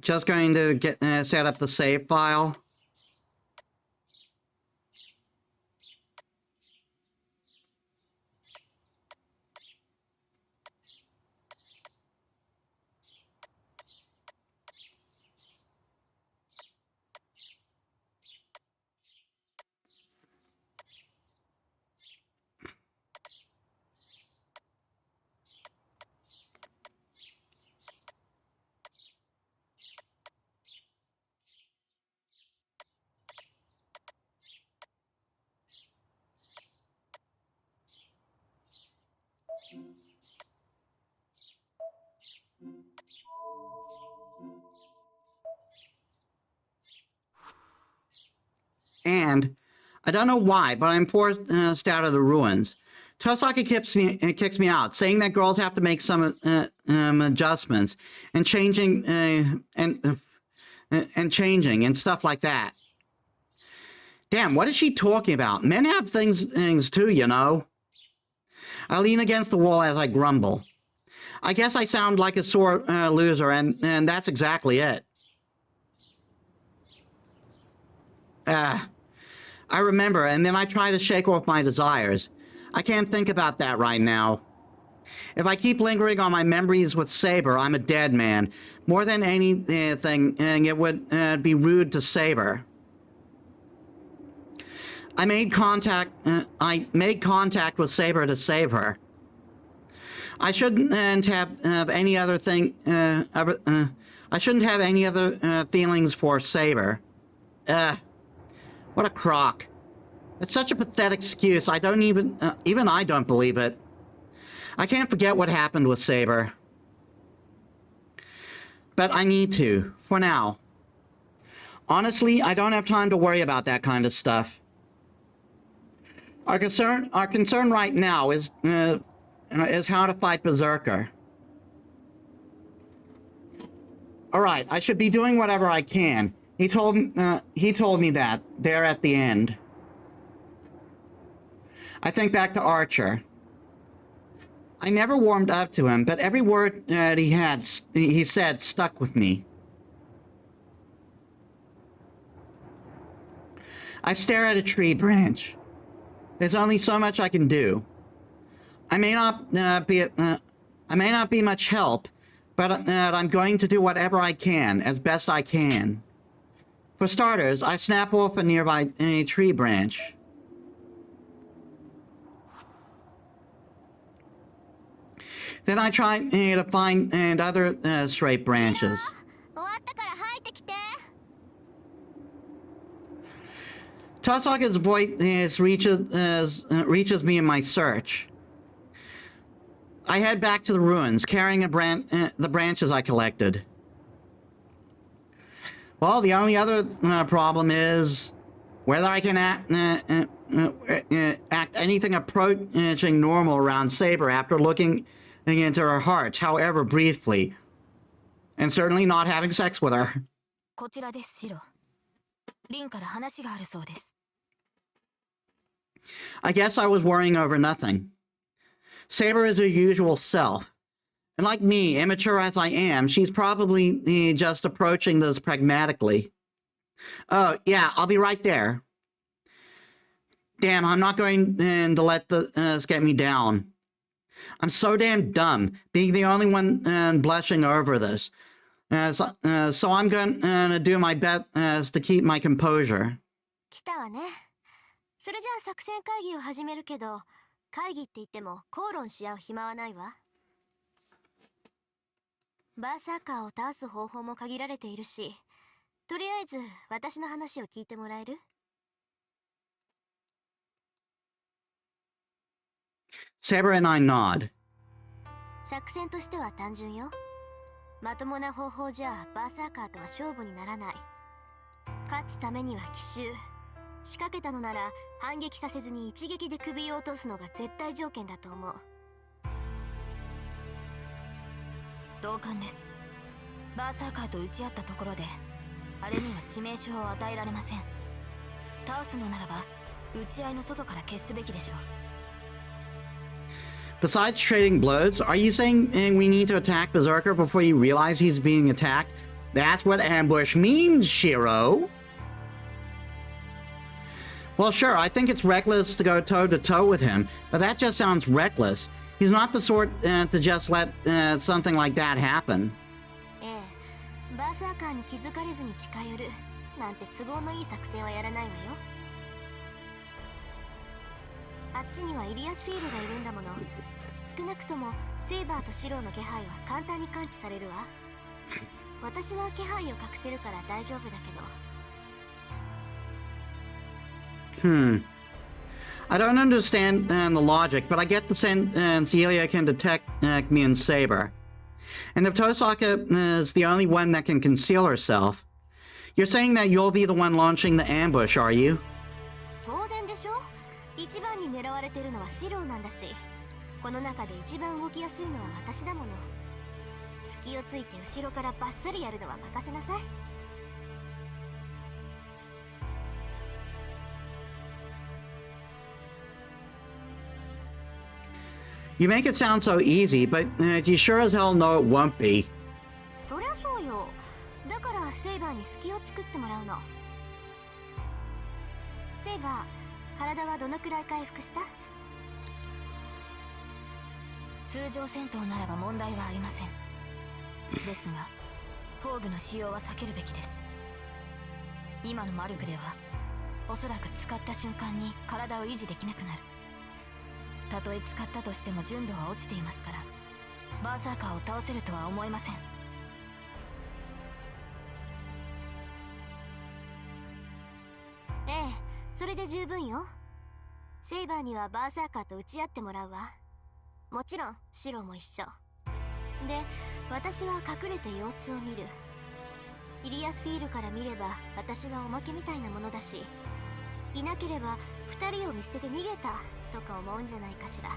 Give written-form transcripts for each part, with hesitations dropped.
just going to get set up the save file. And I don't know why, but I'm forced out of the ruins. Tosaka kicks me out, saying that girls have to make some adjustments and changing and stuff like that. Damn, what is she talking about? Men have things too, you know. I lean against the wall as I grumble. I guess I sound like a sore loser, and that's exactly it. I remember, and then I try to shake off my desires. I can't think about that right now. If I keep lingering on my memories with Saber, I'm a dead man. More than anything, it would be rude to Saber. I made contact with Saber to save her. I shouldn't have any other thing. I shouldn't have any other feelings for Saber. What a crock. It's such a pathetic excuse. I don't even I don't believe it. I can't forget what happened with Saber. But I need to, for now. Honestly, I don't have time to worry about that kind of stuff. Our concern right now is how to fight Berserker. All right, I should be doing whatever I can. He told me that there at the end. I think back to Archer. I never warmed up to him, but every word that he said stuck with me. I stare at a tree branch. There's only so much I can do. I may not be much help, but I'm going to do whatever I can, as best I can. For starters, I snap off a nearby tree branch. Then I try to find other straight branches. Tosaka's voice reaches me in my search. I head back to the ruins, carrying the branches I collected. Well, the only other problem is whether I can act anything approaching normal around Saber after looking into her heart, however briefly, and certainly not having sex with her. I guess I was worrying over nothing. Saber is her usual self. And like me, immature as I am, she's probably just approaching this pragmatically. Oh, yeah, I'll be right there. Damn, I'm not going to let this get me down. I'm so damn dumb, being the only one blushing over this. So I'm going to do my best to keep my composure. 来たわね。それじゃあ作戦会議を始めるけど、会議って言っても口論し合う暇はないわ。バーサーカーを倒す方法も限られているし、とりあえず私の話を聞いてもらえる？ Saber and I nod. 作戦としては単純よ。まともな方法じゃバーサーカーとは勝負にならない。勝つためには奇襲。仕掛けたのなら反撃させずに一撃で首を落とすのが絶対条件だと思う。同感です。バーサーカーと打ち合ったところであれには致命傷を与えられません。倒すのならば打ち合いの外から消すべきでしょう。 Besides trading blows, are you saying we need to attack Berserker before you realize he's being attacked? That's what ambush means, Shiro. Well, sure, I think it's reckless to go toe-to-toe with him, but that just sounds reckless. He's not the sort to just let something like that happen. ええ、バーサーカーに気づかれずに近寄るなんて都合のいい作戦はやらないわよ。あっちにはイリアスフィールがいるんだもの。少なくともセイバーとシローの気配は簡単に感知されるわ。私は気配を隠せるから大丈夫だけど。I don't understand the logic, but I get the sense Zelia can detect me and Saber. And if Tosaka is the only one that can conceal herself, you're saying that you'll be the one launching the ambush, are you? 当然でしょ。一番に狙われてるのはシローなんだし、この中で一番動きやすいのは私だもの。隙をついて後ろからバッサリやるのは任せなさい。You make it sound so easy, but you sure as hell know it won't be. そりゃそうよ。だからセイバーに隙を作ってもらうの。セイバー、体はどのくらい回復した？通常戦闘ならば問題はありません。ですが、宝具の使用は避けるべきです。今の魔力では、おそらく使った瞬間に体を維持できなくなる。たとえ使ったとしても純度は落ちていますから、バーサーカーを倒せるとは思えません。ええ、それで十分よ。セイバーにはバーサーカーと打ち合ってもらうわ。もちろんシロも一緒で、私は隠れて様子を見る。イリアスフィールから見れば私はおまけみたいなものだし、いなければ2人を見捨てて逃げたとか思うんじゃないかしら。は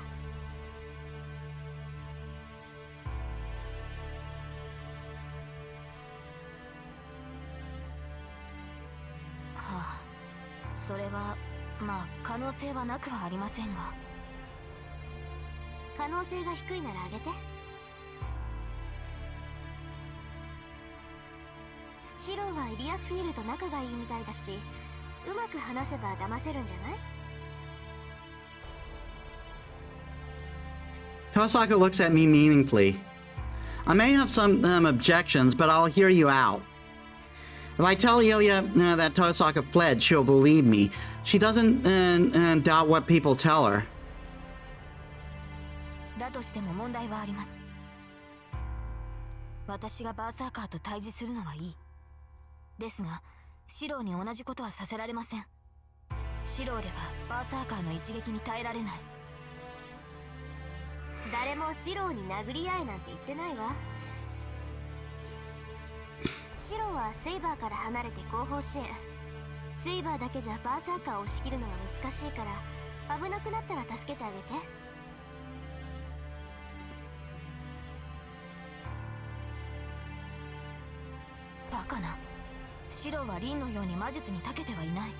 あ、それはまあ可能性はなくはありませんが。可能性が低いならあげて。シローはイリアスフィールと仲がいいみたいだし、うまく話せば騙せるんじゃない？ Tosaka looks at me meaningfully. I may have some objections, but I'll hear you out. If I tell Ilya that Tosaka fled, she'll believe me. She doesn't doubt what people tell her. だとしても問題はあります。私がバーサーカーと対峙するのはいい。ですが、シローに同じことはさせられません。シローではバーサーカーの一撃に耐えられない。誰もシローに殴り合えなんて言ってないわ。シローはセイバーから離れて後方支援。セイバーだけじゃバーサーカーを押し切るのは難しいから、危なくなったら助けてあげて。バカな。シローはリンのように魔術に長けてはいない。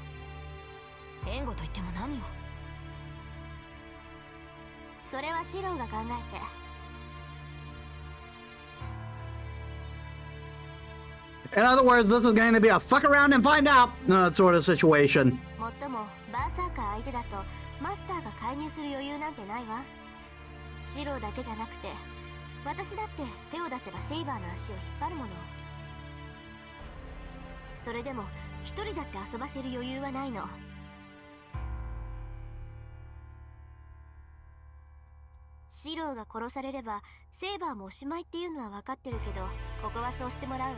援護といっても何を。それはシローが考えて。 In other words, this is going to be a fuck around and find out sort of situation. もっともバーサーカー相手だとマスターが介入する余裕なんてないわ。シローだけじゃなくて、私だって手を出せばセイバーの足を引っ張るもの。それでも一人だって遊ばせる余裕はないの。シローが殺されればセイバーもおしまいっていうのは分かってるけど、ここはそうしてもらうわ。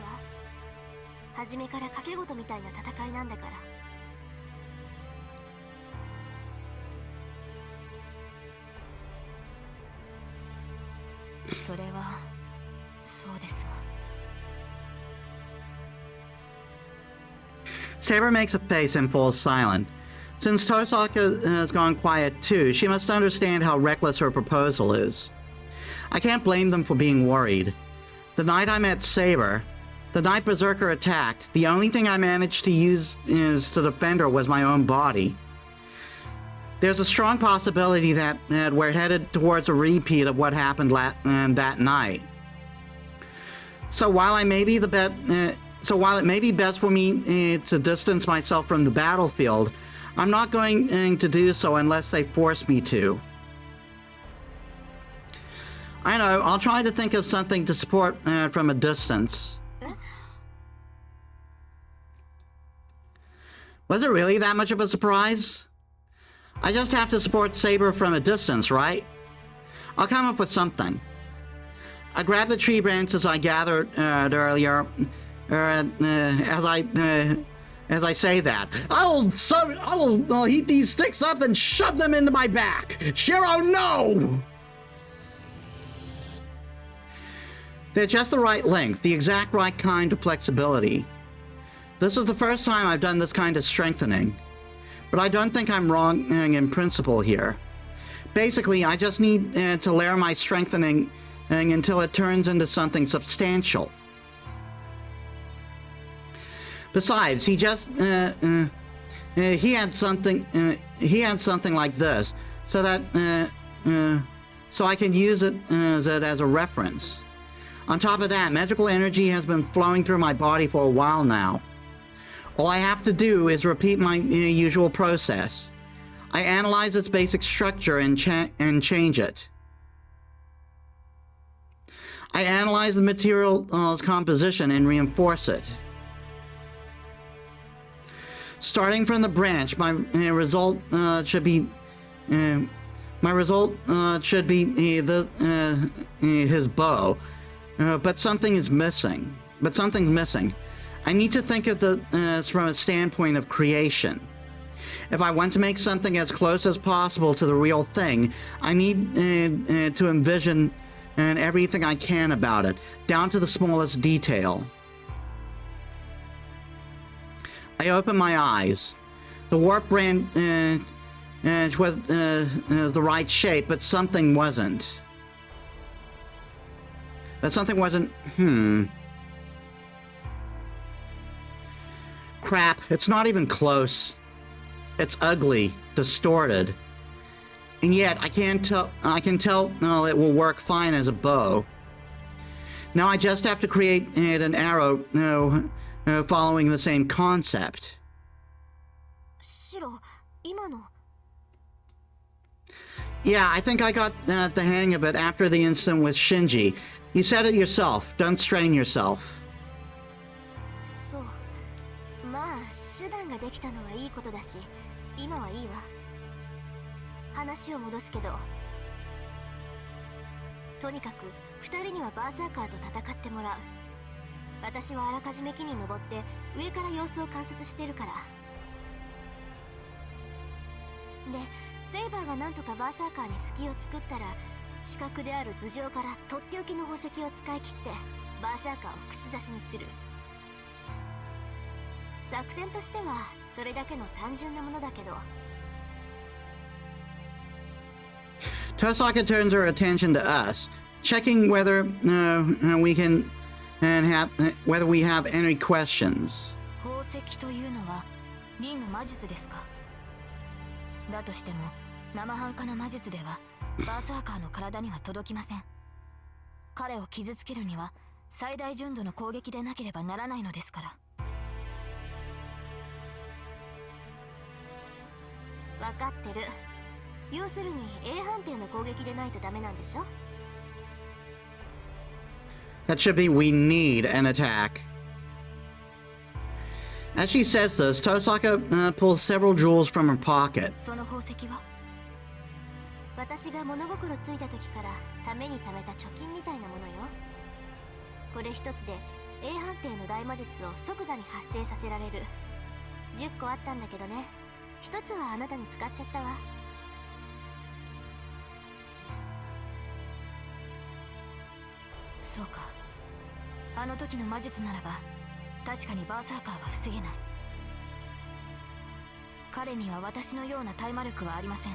初めから賭け事みたいな戦いなんだから。それはそうですが。Saber makes a face and falls silent. Since Tosaka has gone quiet too, she must understand how reckless her proposal is. I can't blame them for being worried. The night I met Saber, the night Berserker attacked, the only thing I managed to use to defend her was my own body. There's a strong possibility that we're headed towards a repeat of what happened that night. So while I may be so while it may be best for me to distance myself from the battlefield, I'm not going to do so unless they force me to. I know, I'll try to think of something to support from a distance. Was it really that much of a surprise? I just have to support Saber from a distance, right? I'll come up with something. I grab the tree branches I gathered earlier, as I say that. I'll heat these sticks up and shove them into my back. Shiro, no! They're just the right length, the exact right kind of flexibility. This is the first time I've done this kind of strengthening, but I don't think I'm wrong in principle here. Basically, I just need to layer my strengthening until it turns into something substantial. Besides, he had something like this, so that so I can use it as a reference. On top of that, magical energy has been flowing through my body for a while now. All I have to do is repeat my usual process. I analyze its basic structure and change it. I analyze the material's composition and reinforce it. Starting from the branch, my result should be his bow. But something's missing. I need to think of this from a standpoint of creation. If I want to make something as close as possible to the real thing, I need to envision everything I can about it, down to the smallest detail. I open my eyes. The warp branch was the right shape, but something wasn't. Crap, it's not even close. It's ugly, distorted. And yet, I can tell it will work fine as a bow. Now I just have to create an arrow following the same concept. Shiro, 今の Yeah, I think I got the hang of it after the incident with Shinji. You said it yourself. Don't strain yourself. そう。まあ、手段ができたのはいいことだし、今はいいわ。話を戻すけど、とにかく2人にはバーサーカーと戦ってもらう。私はあらかじめ木に登って上から様子を観察してるから。で、セイバーがなんとかバーサーカーに隙を作ったら、死角である頭上からとっておきの宝石を使い切ってバーサーカーを串刺しにする。作戦としてはそれだけの単純なものだけど。Tosaka turns her attention to us, checking whether we can whether we have any questions. 宝石というのは輪の魔術ですか？だとしても生半可な魔術ではバーサーカーの体には届きません。彼を傷つけるには最大純度の攻撃でなければならないのですから。分かってる。要するに A 判定の攻撃でないとダメなんでしょ？ That should be we need an attack. As she says this, Tosaka pulls several jewels from her pocket. その宝石は私が物心ついた時からために貯めた貯金みたいなものよ。これ一つで A 判定の大魔術を即座に発生させられる。10個あったんだけどね、一つはあなたに使っちゃったわ。そうか、あの時の魔術ならば確かにバーサーカーは防げない。彼には私のような大魔力はありません。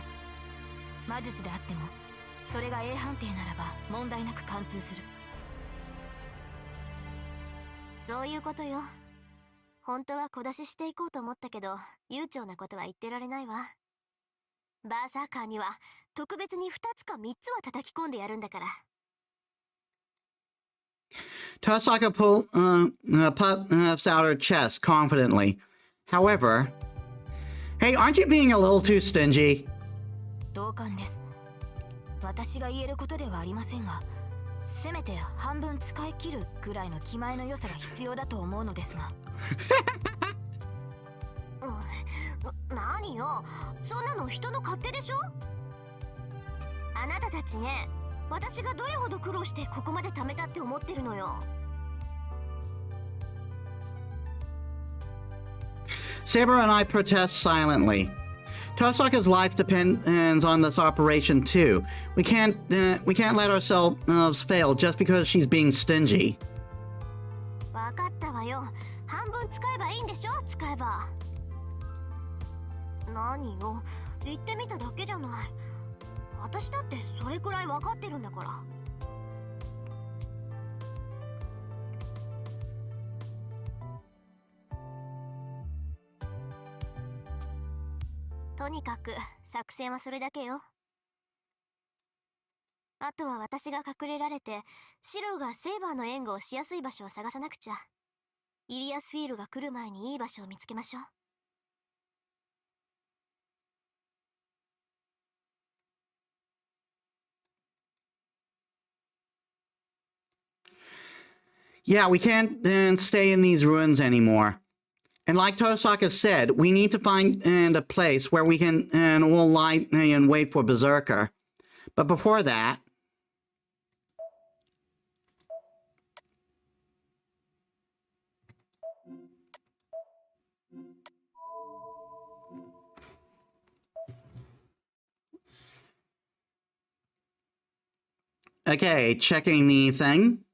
魔術であってもそれが A 判定ならば問題なく貫通する。そういうことよ。本当は小出ししていこうと思ったけど悠長なことは言ってられないわ。バーサーカーには特別に2つか3つは叩き込んでやるんだから。Tosaka puffs out her chest confidently. However, hey, aren't you being a little too stingy? 同感です。私が言えることではありませんが、せめて半分使い切るぐらいの気前の良さが必要だと思うのですが。何よ、そんなの人の勝手でしょ。あなたたちね、私がどれほど苦労してここまで貯めたって思ってるのよ。Saber and I protest silently. Tosaka's life depends on this operation too. We can't let ourselves fail just because she's being stingy. わかったわよ。半分使えばいいんでしょ、使えば。何よ、言ってみただけじゃない。私だってそれくらいわかってるんだから。とにかく作戦はそれだけよ。あとは私が隠れられて、シロがセイバーの援護をしやすい場所を探さなくちゃ。イリアスフィールが来る前にいい場所を見つけましょう。Yeah, we can't stay in these ruins anymore. And like Tosaka said, we need to find a place where we can all lie and wait for Berserker. But before that... Okay, checking the thing.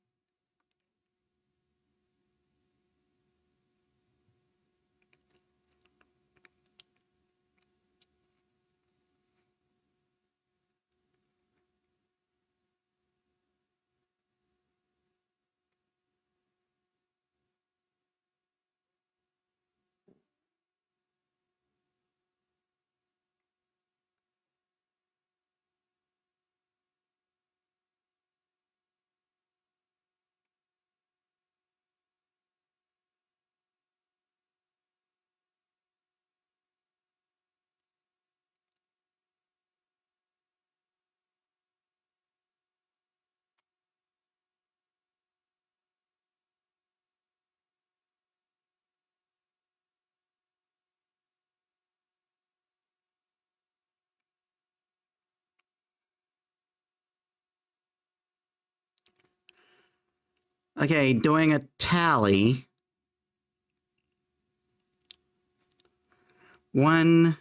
Okay, doing a tally. 1,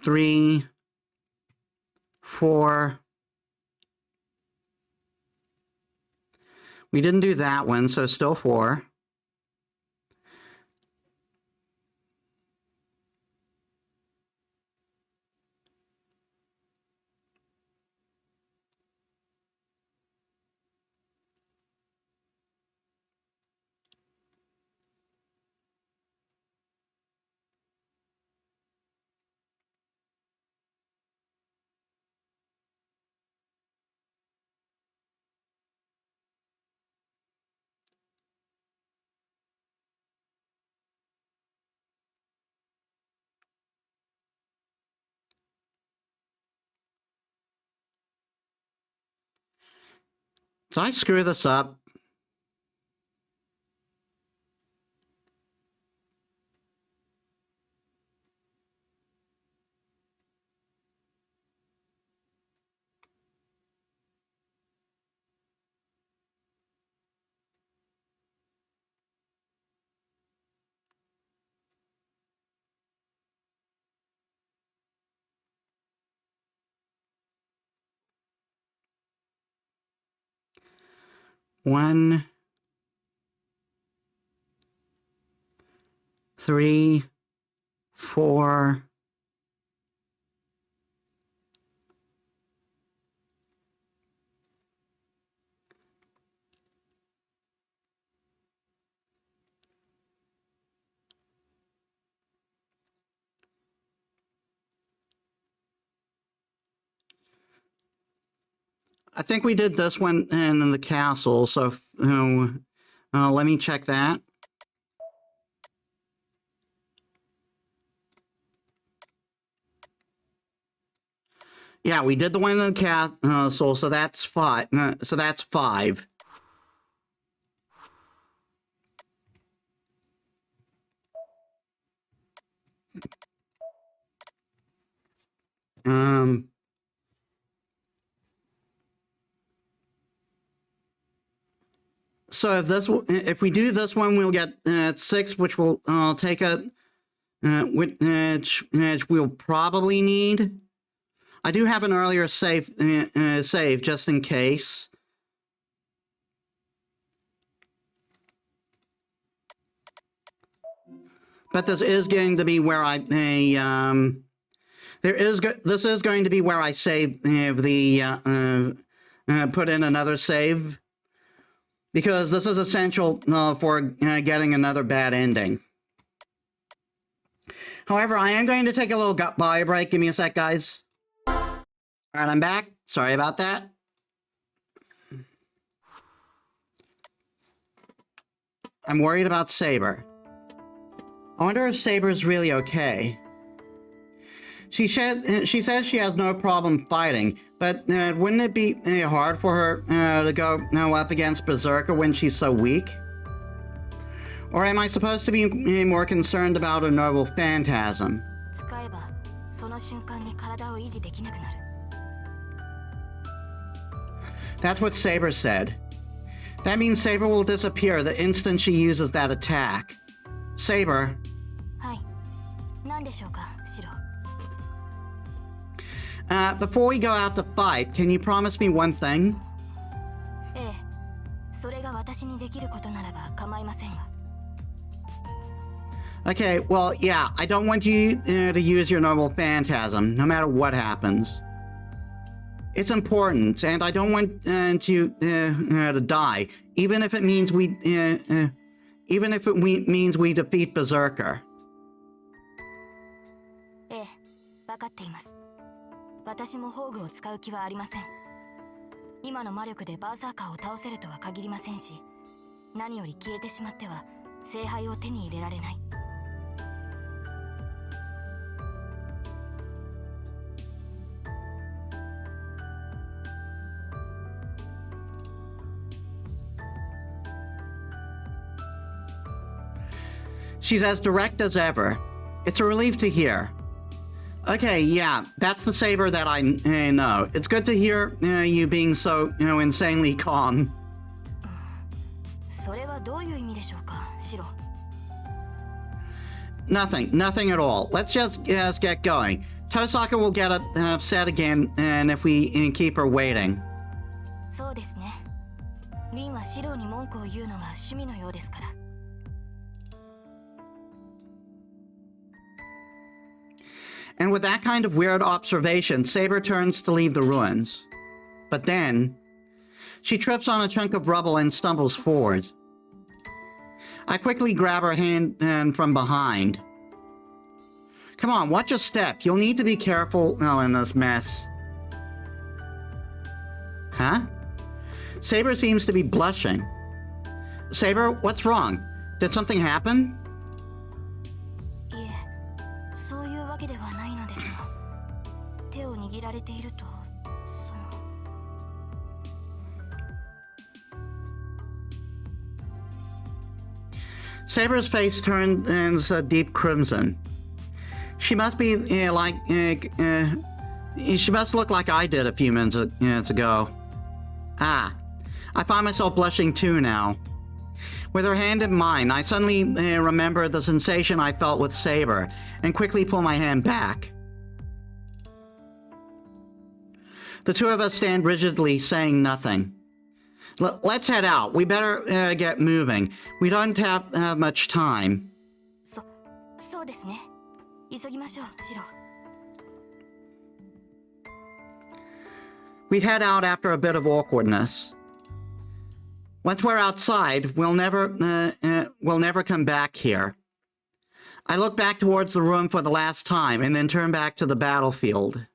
3, 4. We didn't do that one, so still 4. Did I screw this up? One, 3, 4. I think we did this one in the castle, so let me check that. Yeah, we did the one in the castle, so that's 5. So that's 5. So if we do this one, we'll get 6, which will take a which we'll probably need. I do have an earlier save just in case. But this is going to be where this is going to be where I save put in another save, because this is essential for getting another bad ending. However, I am going to take a little bio break. Give me a sec, guys. All right, I'm back. Sorry about that. I'm worried about Saber. I wonder if Saber's really okay. She says she has no problem fighting, but wouldn't it be hard for her to go up against Berserker when she's so weak? Or am I supposed to be more concerned about a noble phantasm? That's what Saber said. That means Saber will disappear the instant she uses that attack. Saber. Before we go out to fight, can you promise me one thing? Okay, well, yeah, I don't want you to use your noble phantasm, no matter what happens. It's important, and I don't want you to die, even if it means we defeat Berserker. 分かっています。私も宝具を使う気はありません。今の魔力でバーサーカーを倒せるとは限りませんし、何より消えてしまっては聖杯を手に入れられない。She's as direct as ever. It's a relief to hear. Okay, yeah, that's the Saber that I know. It's good to hear you being so, insanely calm. それはどういう意味でしょうか、シロ? Nothing at all. Let's just get going. Tosaka will get upset again, and if we keep her waiting. そうですね。リンはシロに文句を言うのが趣味のようですから。And with that kind of weird observation, Saber turns to leave the ruins. But then, she trips on a chunk of rubble and stumbles forward. I quickly grab her hand from behind. Come on, watch your step. You'll need to be careful in this mess. Huh? Saber seems to be blushing. Saber, what's wrong? Did something happen? Saber's face turns a deep crimson. She must be she must look like I did a few minutes ago. Ah, I find myself blushing too now. With her hand in mine, I suddenly remember the sensation I felt with Saber and quickly pull my hand back. The two of us stand rigidly, saying nothing. Let's head out. We better get moving. We don't have much time. そうですね。急ぎましょう、シロ。We head out after a bit of awkwardness. Once we're outside, we'll never come back here. I look back towards the room for the last time and then turn back to the battlefield.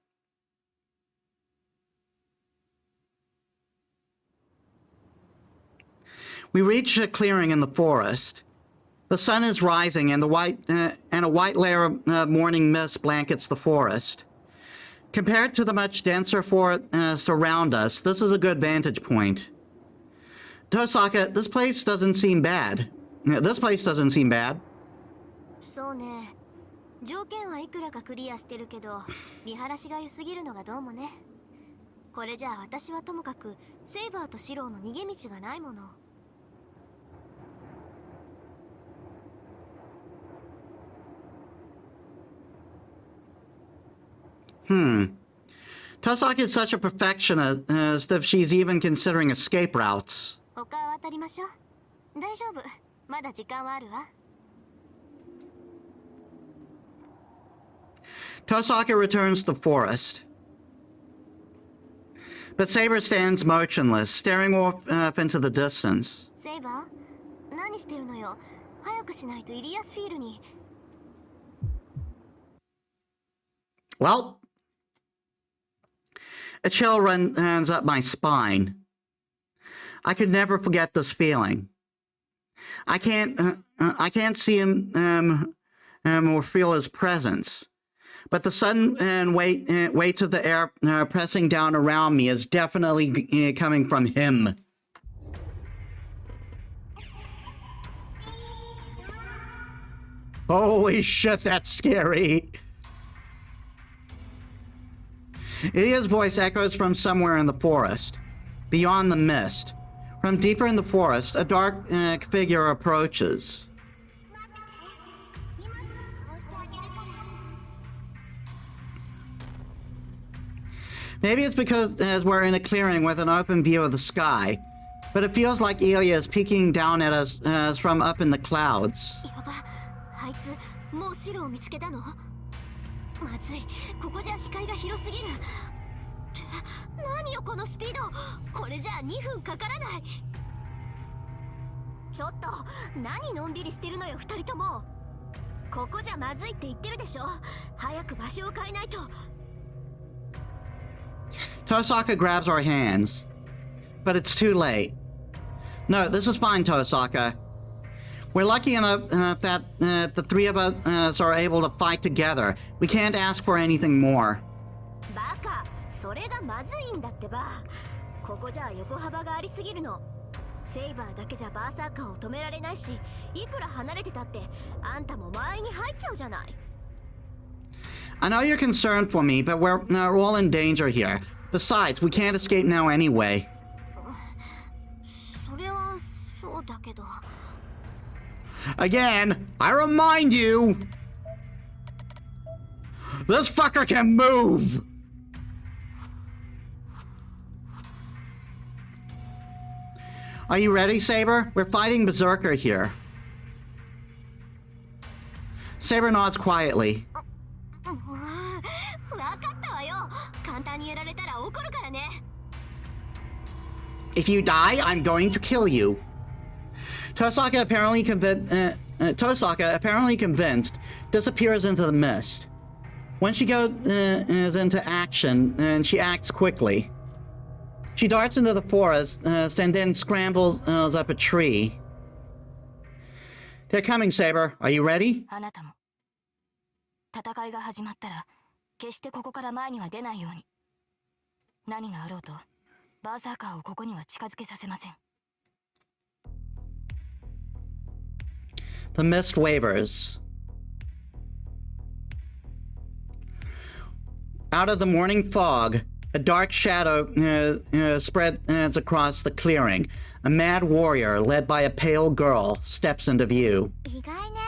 We reach a clearing in the forest. The sun is rising, and a white layer of morning mist blankets the forest. Compared to the much denser forest around us, this is a good vantage point. Tosaka, this place doesn't seem bad. This place doesn't seem bad. そうね。条件はいくらかクリアしてるけど、見晴らしが良すぎるのがどうもね。これじゃあ私はともかくセイバーとシローの逃げ道がないもの。Tosaka is such a perfectionist if she's even considering escape routes. 他を渡りましょう。大丈夫。まだ時間はあるわ。Tosaka returns to the forest. But Saber stands motionless, staring off into the distance. セイバー、何してるのよ。早くしないとイリアスフィールに。Well, a chill runs up my spine. I could never forget this feeling. I can't see him or feel his presence. But the sudden weight of the air pressing down around me is definitely coming from him. Holy shit, that's scary. Ilya's voice echoes from somewhere in the forest, beyond the mist. From deeper in the forest, a dark figure approaches. Maybe it's because as we're in a clearing with an open view of the sky, but it feels like Ilya is peeking down at us from up in the clouds. やば、あいつもうシロを見つけたの？まずい、ここじゃ視界が広すぎる。何よこのスピード。これじゃあ2分かからない。ちょっと何のんびりしてるのよ2人とも。ここじゃまずいって言ってるでしょ。早く場所を変えないと。Tosaka grabs our hands, but it's too late. No, this is fine, Tosaka. We're lucky enough that the three of us are able to fight together. We can't ask for anything more. バカ、それがまずいんだってば。ここじゃ横幅がありすぎるの。セイバーだけじゃバーサーカーを止められないし、いくら離れてたってあんたも前に入っちゃうじゃない。I know you're concerned for me, but we're all in danger here. Besides, we can't escape now anyway. それはそうだけど。Again, I remind you! This fucker can move! Are you ready, Saber? We're fighting Berserker here. Saber nods quietly. わかったわよ。簡単にやられたら怒るからね。If you die, I'm going to kill you. Tosaka apparently convinced, disappears into the mist. When she goes into action, and she acts quickly. She darts into the forest and then scrambles up a tree. They're coming, Saber. Are you ready? あなたも。戦いが始まったら、決してここから前には出ないように。何があろうと、バーサーカーをここには近づけさせません。The mist wavers. Out of the morning fog, a dark shadow spreads across the clearing. A mad warrior, led by a pale girl, steps into view. 意外ね。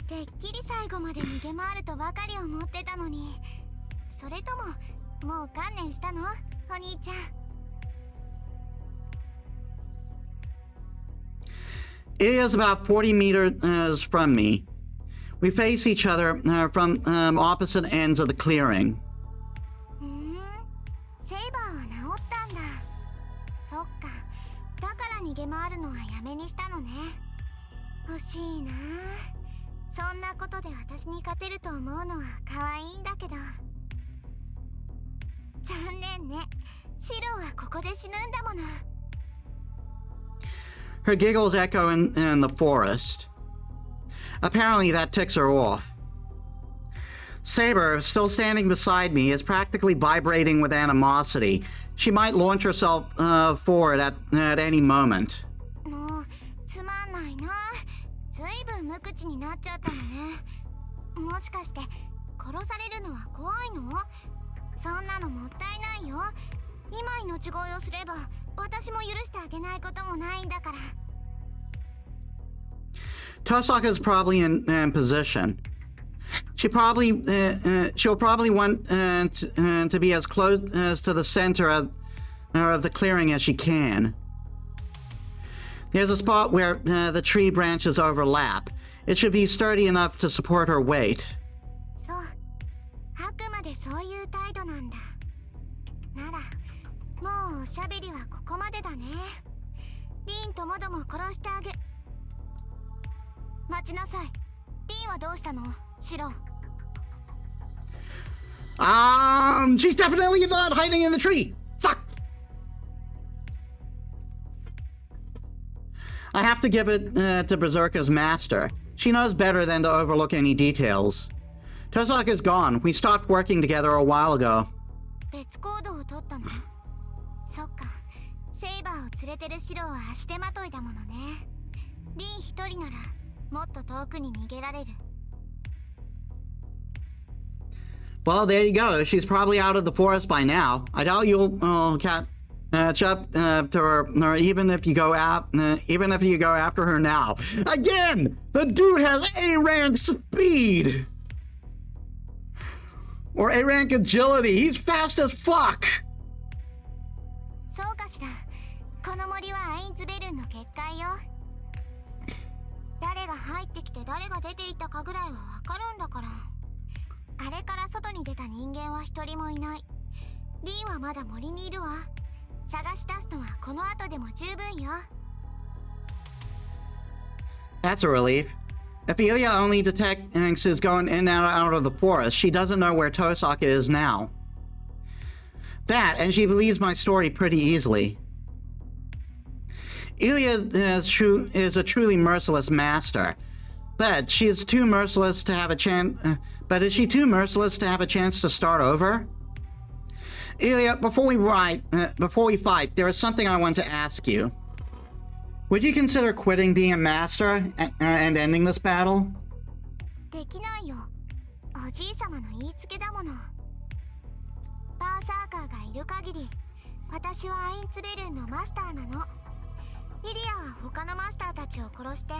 てっきり最後まで逃げ回るとばかり思ってたのに。それとも、もう観念したの？お兄ちゃん。Ilya's about 40 meters from me. We face each other from opposite ends of the clearing. セイバーは治ったんだ。そっか。だから逃げ回るのはやめにしたのね。欲しいな。そんなことで私に勝てると思うのは可愛いんだけど。残念ね。シロはここで死ぬんだもの。Her giggles echo in the forest. Apparently that ticks her off. Saber, still standing beside me, is practically vibrating with animosity. She might launch herself forward at any moment. もうつまんないな。ずいぶん無口になっちゃったのね。もしかして殺されるのは怖いの？そんなのもったいないよ。今命乞いをすれば私も許してあげないこともないんだから。Tosaka is probably in position. She'll probably want to be as close as to the center of the clearing as she can. There's a spot where the tree branches overlap. It should be sturdy enough to support her weight. そう、あくまでそういう態度なんだ。なら、もうおしゃべりはここまでだね。リンともども殺してあげ。待ちなさい。リンはどうしたの？シロ。She's definitely not hiding in the tree. Fuck! I have to give it to Berserker's master. She knows better than to overlook any details. Tosaka's gone. We stopped working together a while ago. 別行動を取ったの？そっか。セイバーを連れてるシロは足手まといだものね。リン一人ならもっと遠くに逃げられる。Well, there you go. She's probably out of the forest by now. I doubt you'll catch up to her, even if you go after her now. Again, the dude has A-rank speed, or A-rank agility. He's fast as fuck. そうかしら。この森はアインツベルンの結界よ。誰が入ってきて誰が出ていったかぐらいはわかるんだから。あれから外に出た人間は一人もいない。リンはまだ森にいるわ。探し出すのはこの後でも十分よ。That's a relief. If Ilya only detects who's going in and out of the forest, she doesn't know where Tosaka is now. That, and she believes my story pretty easily. Ilya is a truly merciless master, but she is too merciless to have a chance. But is she too merciless to have a chance to start over? Ilya, before we fight, there is something I want to ask you. Would you consider quitting being a master and ending this battle? できないよ。おじいさまの言いつけだもの。バーサーカーがいる限り、私はアインツベルンのマスターなの。イリアは他のマスターたちを殺して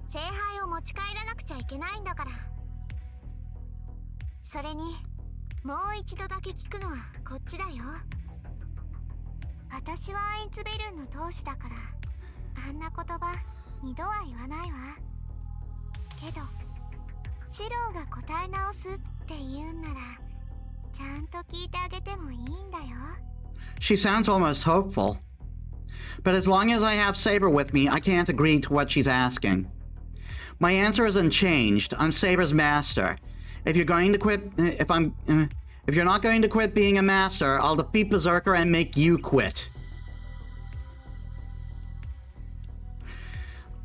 聖杯を持ち帰らなくちゃいけないんだから。それにもう一度だけ聞くのはこっちだよ。私はアインツベルンの当主だからあんな言葉二度は言わないわ。けどシローが答え直すって言うんならちゃんと聞いてあげてもいいんだよ。 She sounds almost hopeful. But as long as I have Saber with me, I can't agree to what she's asking. My answer is unchanged. I'm Saber's master. If you're not going to quit being a master, I'll defeat Berserker and make you quit.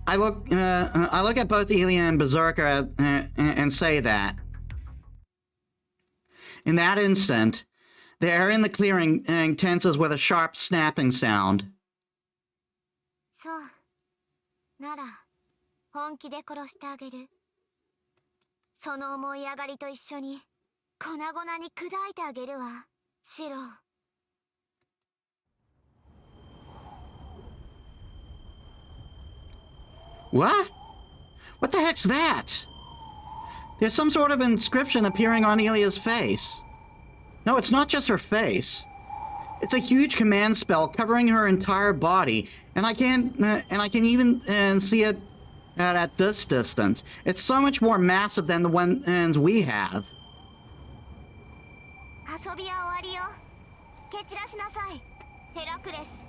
I look at both Ilya and Berserker and say that. In that instant, the air in the clearing tenses with a sharp snapping sound. そう。なら本気で殺してあげる。その思い上がりと一緒に粉々に砕いてあげるわ、シロ。What? What the heck's that? There's some sort of inscription appearing on Ilya's face. No, it's not just her face. It's a huge command spell covering her entire body, and I can even see it at this distance. It's so much more massive than the ones we have. 遊びは終わりよ。蹴散らしなさい、ヘラクレス。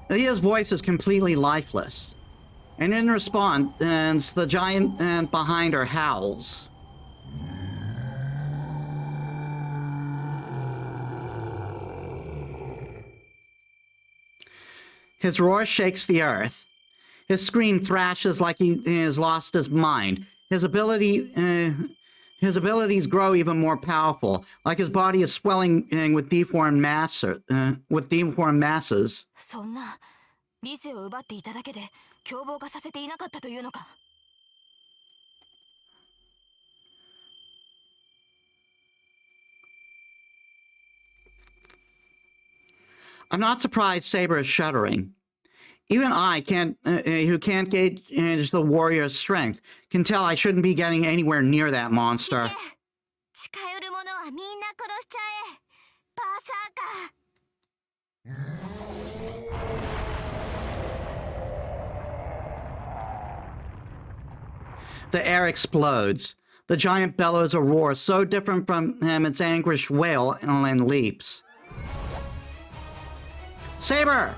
Ilya's voice is completely lifeless, and in response, the giant behind her howls. His roar shakes the earth. His scream thrashes like he has lost his mind. His abilities grow even more powerful, like his body is swelling with deformed masses. そんな理性を奪っていただけで凶暴化させていなかったというのか。I'm not surprised Saber is shuddering. Even I who can't gauge the warrior's strength, can tell I shouldn't be getting anywhere near that monster. 近寄る者はみんな殺しちゃえ。バーサーカー。The air explodes. The giant bellows a roar so different from its anguished wail and leaps. Saber!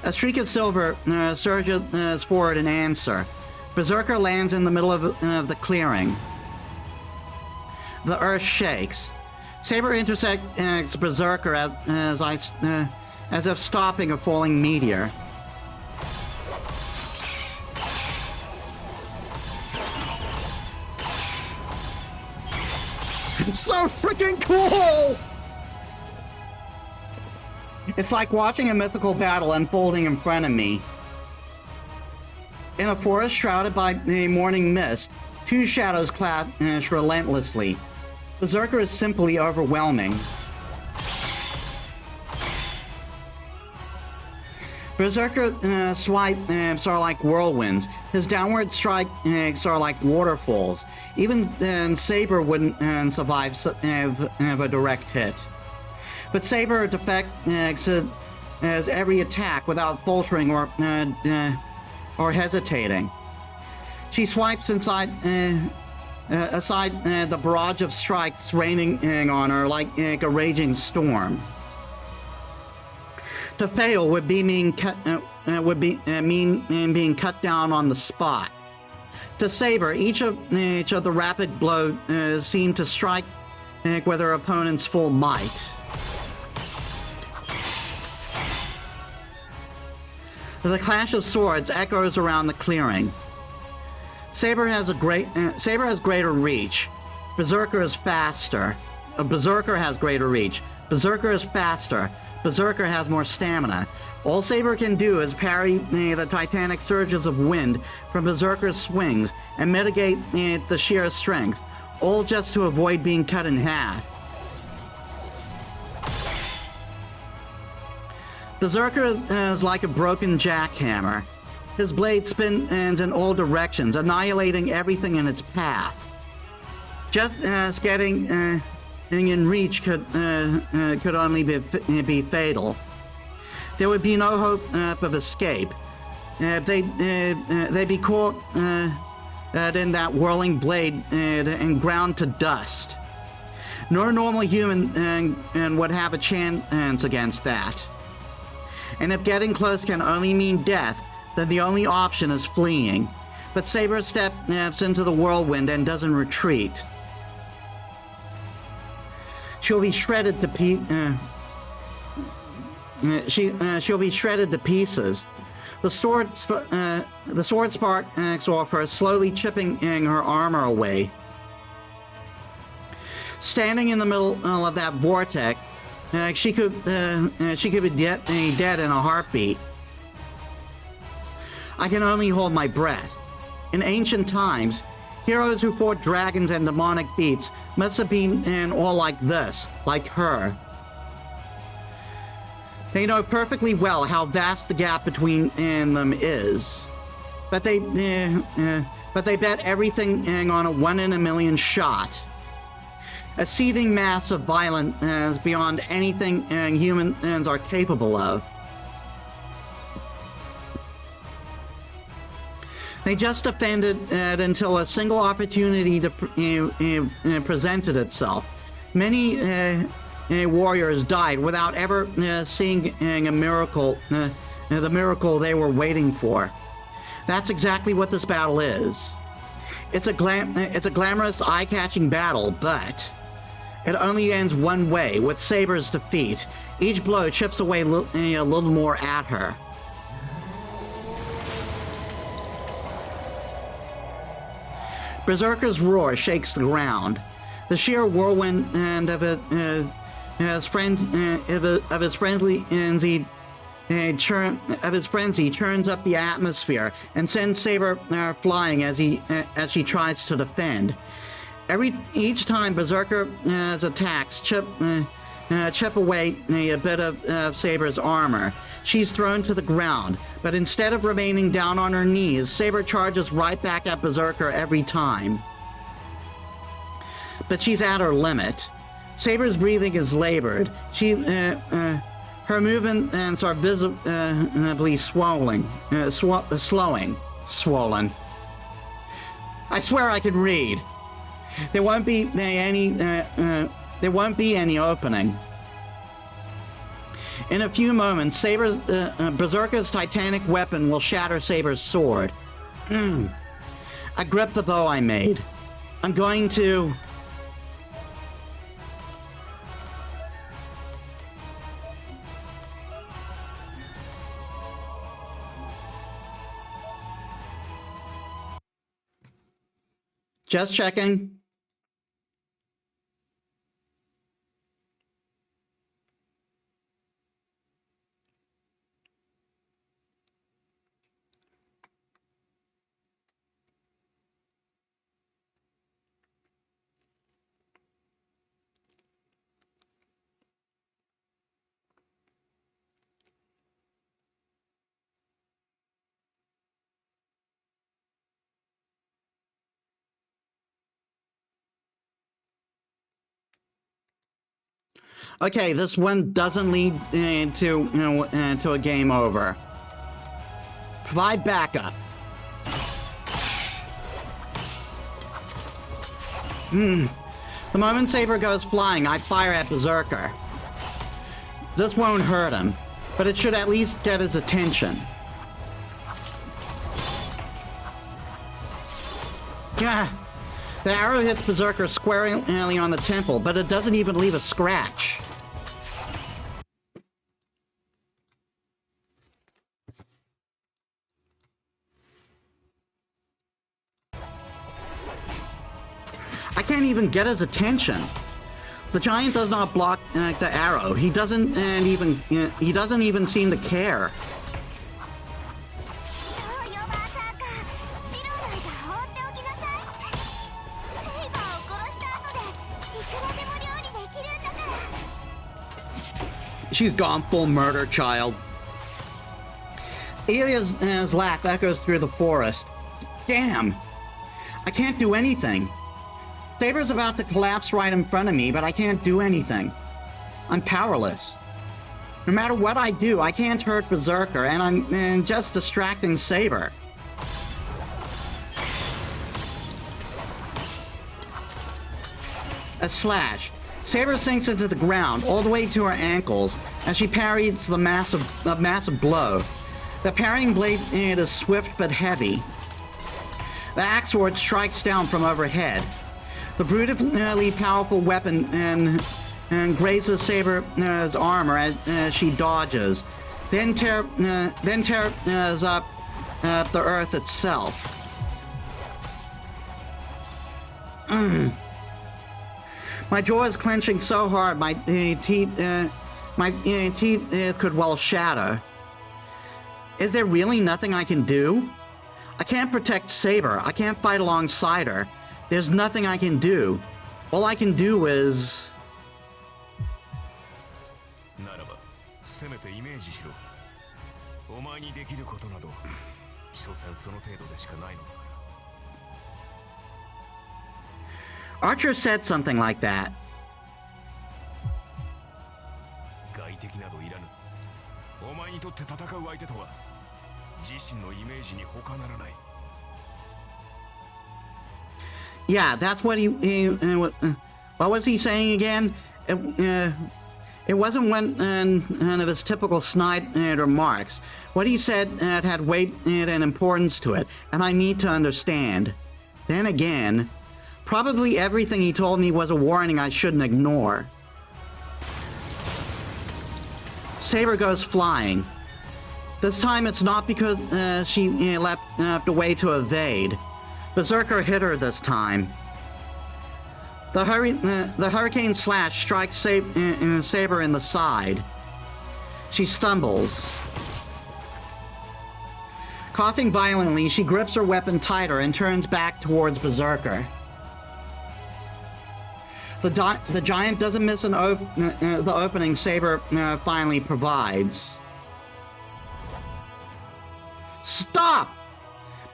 A streak of silver surges forward in answer. Berserker lands in the middle of the clearing. The earth shakes. Saber intersects Berserker as if stopping a falling meteor. It's so freaking cool! It's like watching a mythical battle unfolding in front of me. In a forest shrouded by the morning mist, two shadows clash relentlessly. Berserker is simply overwhelming. Berserker swipes are like whirlwinds. His downward strikes are like waterfalls. Even then, Saber wouldn't survive a direct hit. But Saber deflects every attack without faltering or hesitating. She swipes aside the barrage of strikes raining on her like a raging storm. To fail would mean being cut down on the spot. To Saber, each of the rapid blows seem to strike with her opponent's full might. The clash of swords echoes around the clearing. Saber has greater reach. Berserker is faster. Berserker has greater reach. Berserker is faster. Berserker has more stamina. All Saber can do is parry the titanic surges of wind from Berserker's swings and mitigate the sheer strength, all just to avoid being cut in half. Berserker is like a broken jackhammer. His blade spins in all directions, annihilating everything in its path. Just as getting in reach could only be fatal. There would be no hope of escape. They'd be caught in that whirling blade and ground to dust. No normal human would have a chance against that. And if getting close can only mean death, then the only option is fleeing. But Saber steps into the whirlwind and doesn't retreat. She'll be shredded to she'll be shredded to pieces. The sword sparks off her, slowly chipping her armor away. Standing in the middle of that vortex, she could be dead in a heartbeat. I can only hold my breath. In ancient times, heroes who fought dragons and demonic beasts must have been all like this, like her. They know perfectly well how vast the gap between them is, but they bet everything on a 1 in a million shot. A seething mass of violence beyond anything humans are capable of. They just defended it until a single opportunity presented itself. Many warriors died without ever seeing a miracle, the miracle they were waiting for. That's exactly what this battle is. It's a glamorous, eye-catching battle, but it only ends one way, with Saber's defeat. Each blow chips away a little more at her. Berserker's roar shakes the ground. The sheer whirlwind of his frenzy churns up the atmosphere and sends Saber flying as she tries to defend. Each time Berserker's attacks chip away a bit of Saber's armor. She's thrown to the ground, but instead of remaining down on her knees, Saber charges right back at Berserker every time. But she's at her limit. Saber's breathing is labored. Her movements are visibly swollen. I swear I can read. There won't be any opening. In a few moments, Berserker's titanic weapon will shatter Saber's sword. I grip the bow I made. I'm going to... Just checking. Okay, this one doesn't lead to a game over. Provide backup. The moment Saber goes flying, I fire at Berserker. This won't hurt him, but it should at least get his attention. Gah! The arrow hits Berserker squarely on the temple, but it doesn't even leave a scratch. I can't even get his attention. The giant does not block the arrow. He doesn't even seem to care. She's gone full murder child. Elia's laugh echoes through the forest. Damn! I can't do anything. Saber's about to collapse right in front of me, but I can't do anything. I'm powerless. No matter what I do, I can't hurt Berserker, and I'm just distracting Saber. A slash. Saber sinks into the ground, all the way to her ankles, as she parries the massive blow. The parrying blade is swift but heavy. The axe sword strikes down from overhead. The brutally powerful weapon grazes Saber's armor as she dodges, then tears up the earth itself. My jaw is clenching so hard my teeth could well shatter. Is there really nothing I can do? I can't protect Saber. I can't fight alongside her. There's nothing I can do. All I can do is... Archer said something like that. Yeah, that's what what was he saying again? It wasn't one of his typical snide remarks. What he said had weight and importance to it, and I need to understand. Then again, probably everything he told me was a warning I shouldn't ignore. Saber goes flying. This time it's not because she leapt away to evade. Berserker hit her this time. The hurricane slash strikes Saber in the side. She stumbles. Coughing violently, she grips her weapon tighter and turns back towards Berserker. The giant doesn't miss the opening Saber finally provides. Stop!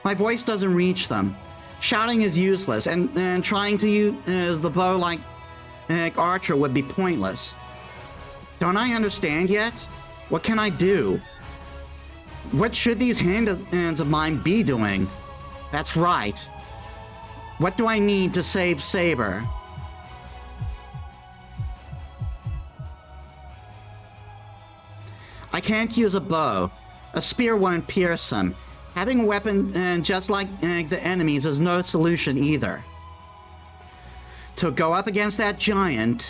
My voice doesn't reach them. Shouting is useless, and trying to use the bow like Archer would be pointless. Don't I understand yet? What can I do? What should these hands of mine be doing? That's right. What do I need to save Saber? I can't use a bow. A spear won't pierce him. Having a weapon just like the enemies is no solution either. To go up against that giant,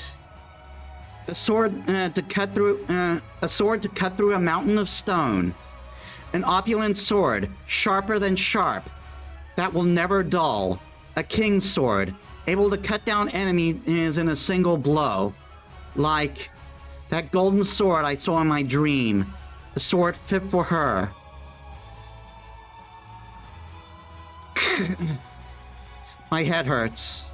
a sword to cut through a mountain of stone, an opulent sword, sharper than sharp, that will never dull, a king's sword, able to cut down enemies in a single blow, like that golden sword I saw in my dream, a sword fit for her. My head hurts.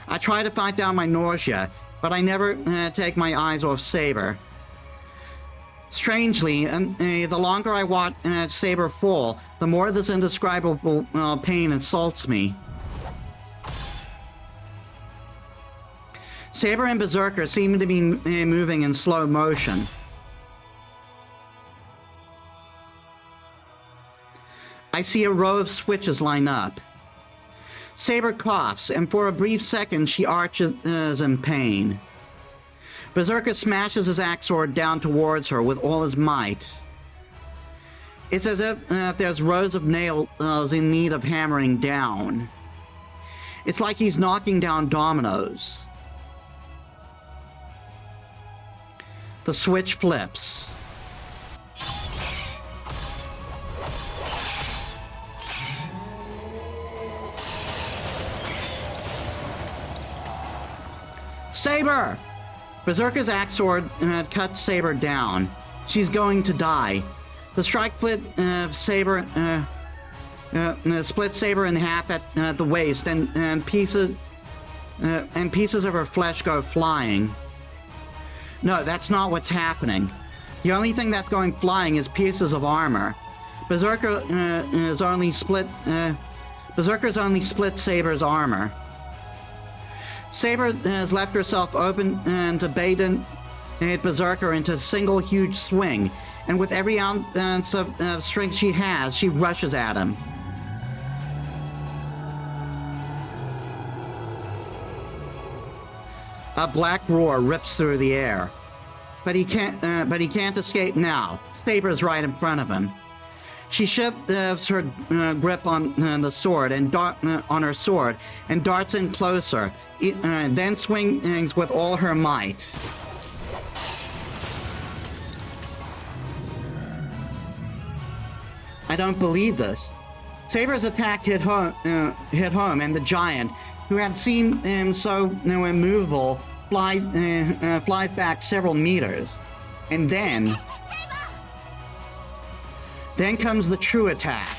I try to fight down my nausea, but I never take my eyes off Saber. Strangely, the longer I watch Saber fall, the more this indescribable pain insults me. Saber and Berserker seem to be moving in slow motion. I see a row of switches line up. Saber coughs, and for a brief second she arches in pain. Berserker smashes his axe sword down towards her with all his might. It's as if there's rows of nails in need of hammering down. It's like he's knocking down dominoes. The switch flips. Saber! Berserker's axe sword cuts Saber down. She's going to die. The strike split Saber split Saber in half at the waist, and pieces of her flesh go flying. No, that's not what's happening. The only thing that's going flying is pieces of armor. Berserker's only split Saber's armor. Saber has left herself open to bait Berserker into a single huge swing, and with every ounce of strength she has, she rushes at him. A black roar rips through the air, but he can't escape now. Saber's right in front of him. She shifts her grip on the sword and on her sword and darts in closer. Then swings with all her might. I don't believe this. Saber's attack hit home, and the giant, who had seemed so immovable, flies back several meters. And then comes the true attack.